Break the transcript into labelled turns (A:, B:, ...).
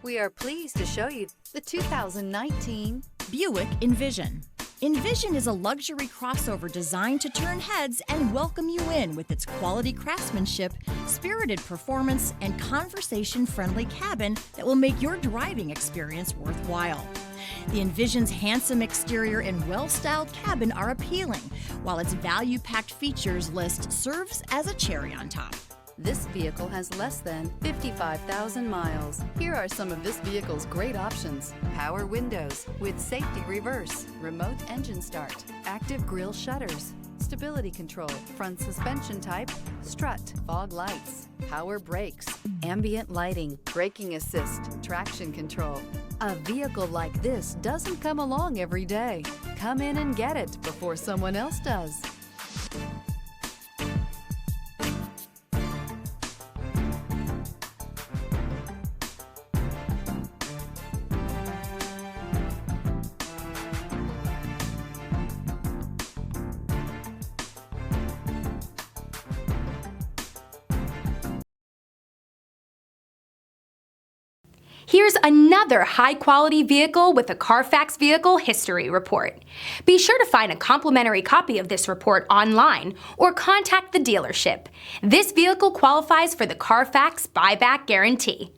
A: We are pleased to show you the 2019
B: Buick Envision. Envision is a luxury crossover designed to turn heads and welcome you in with its quality craftsmanship, spirited performance, and conversation-friendly cabin that will make your driving experience worthwhile. The Envision's handsome exterior and well-styled cabin are appealing, while its value-packed features list serves as a cherry on top.
A: This vehicle has less than 55,000 miles. Here are some of this vehicle's great options: power windows with safety reverse, remote engine start, active grille shutters, stability control, front suspension type, strut, fog lights, power brakes, ambient lighting, braking assist, traction control. A vehicle like this doesn't come along every day. Come in and get it before someone else does.
C: Here's another high-quality vehicle with a CarFax Vehicle History Report. Be sure to find a complimentary copy of this report online or contact the dealership. This vehicle qualifies for the CarFax Buyback Guarantee.